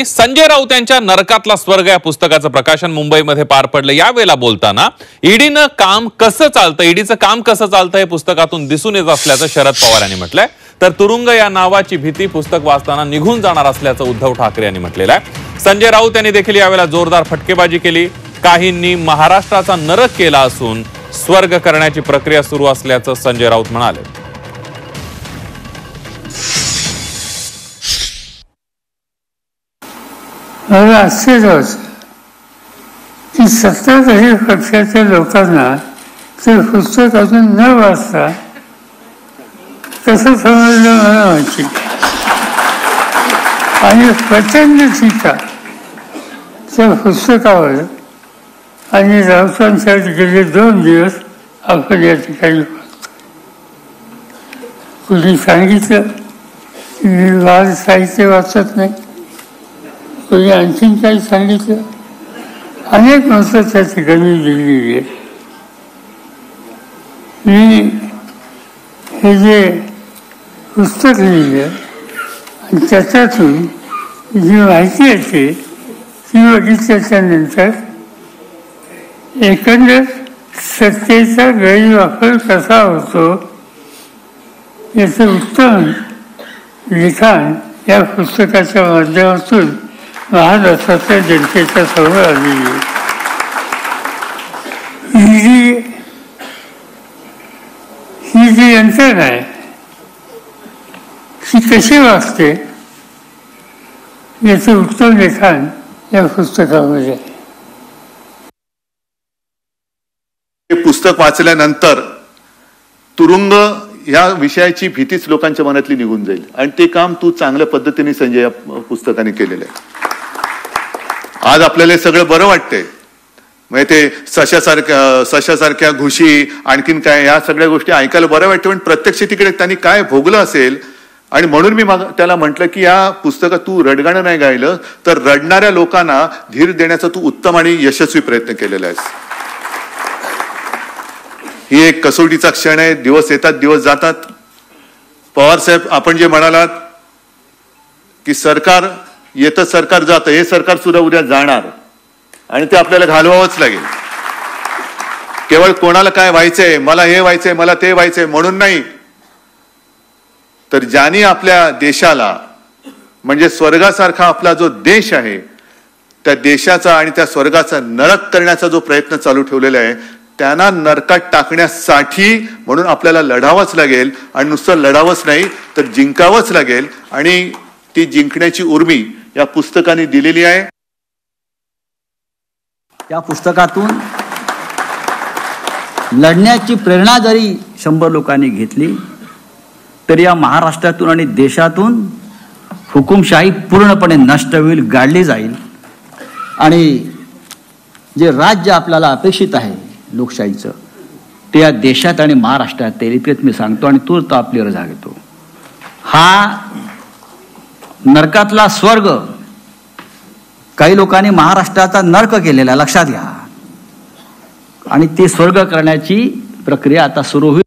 संजय राऊत यांच्या नरकातला स्वर्ग या पुस्तकाचं प्रकाशन मुंबईमध्ये पार पडलं। यावेळेला बोलताना ईडीनं काम कसं चालतं, ईडीचं काम कसं चालतं हे पुस्तकातून दिसून येत असल्याचं शरद पवार यांनी म्हटलंय। तर तुरुंग या नावाची भीती पुस्तक वाचताना निघून जाणार असल्याचं उद्धव ठाकरे यांनी म्हटलेलं आहे। संजय राऊत यांनी देखील यावेळेला जोरदार फटकेबाजी केली। काहींनी महाराष्ट्राचा नरक केला असून स्वर्ग करण्याची प्रक्रिया सुरू असल्याचं संजय राऊत म्हणाले। मला आश्चर्य होतं की सत्ताधारी पक्षाच्या लोकांना ते पुस्तक अजून न वाचता कसं समजलं मला माहिती। आणि प्रचंड टीका त्या पुस्तकावर आणि राऊतांसाठी गेले 2 दिवस आपण या ठिकाणी कुणी सांगितलं की मी वाद साहित्य वाचत नाही, कोणी आणखीन काही सांगितलं, अनेक मतं त्या ठिकाणी लिहिलेली आहे। मी हे जे पुस्तक लिहिलं आणि त्याच्यातून जी माहिती येते ती बघितल्याच्या नंतर एकंदर सत्तेचा गैरवापर कसा होतो याचं उत्तम लिखाण या पुस्तकाच्या माध्यमातून महाराष्ट्राच्या जनतेच्या समोर आलेली आहे। ही जी यंत्रणा आहे ती कशी वाचते याचं उत्तम लिखाण या पुस्तकामध्ये आहे। हे पुस्तक वाचल्यानंतर तुरुंग या विषयाची भीतीच लोकांच्या मनातली निघून जाईल आणि ते काम तू चांगल्या पद्धतीने संजय या पुस्तकाने केलेलं आहे। आज आपल्याला सगळं बरं वाटतंय, म्हणजे ते सशासारख्या घुशी आणखीन काय या सगळ्या गोष्टी ऐकायला बरं वाटतं, पण प्रत्यक्ष तिकडे त्यांनी काय भोगलं असेल। आणि म्हणून मी त्याला म्हटलं की या पुस्तकात तू रडगाणं नाही गायलं तर रडणाऱ्या लोकांना धीर देण्याचा तू उत्तम आणि यशस्वी प्रयत्न केलेला आहेस। ही एक कसोटीचा क्षण आहे, दिवस येतात दिवस जातात। पवार साहेब, आपण जे म्हणालात की सरकार येतं सरकार जातं, हे सरकार सुद्धा उद्या जाणार आणि ते आपल्याला घालवावंच लागेल। केवळ कोणाला काय व्हायचंय, मला हे व्हायचंय मला ते व्हायचंय म्हणून नाही, तर ज्यांनी आपल्या देशाला म्हणजे स्वर्गासारखा आपला जो देश आहे त्या देशाचा आणि त्या स्वर्गाचा नरक करण्याचा जो प्रयत्न चालू ठेवलेला आहे त्यांना नरकात टाकण्यासाठी म्हणून आपल्याला लढावंच लागेल आणि नुसतं लढावंच नाही तर जिंकावंच लागेल आणि ती जिंकण्याची उर्मी या पुस्तकाने दिलेली आहे। या पुस्तकातून लढण्याची प्रेरणा जरी 100 लोकांनी घेतली तरी या महाराष्ट्रातून आणि देशातून हुकुमशाही पूर्णपणे नष्ट होईल, गाडली जाईल आणि जे राज्य आपल्याला अपेक्षित आहे लोकशाहीचं ते या देशात आणि महाराष्ट्रात येईल इतकेच मी सांगतो आणि तूर्त आपली रजा घेतो। हा नरकातला स्वर्ग काही लोकांनी महाराष्ट्राचा नरक केलेला लक्षात घ्या आणि ते स्वर्ग करण्याची प्रक्रिया आता सुरू होईल।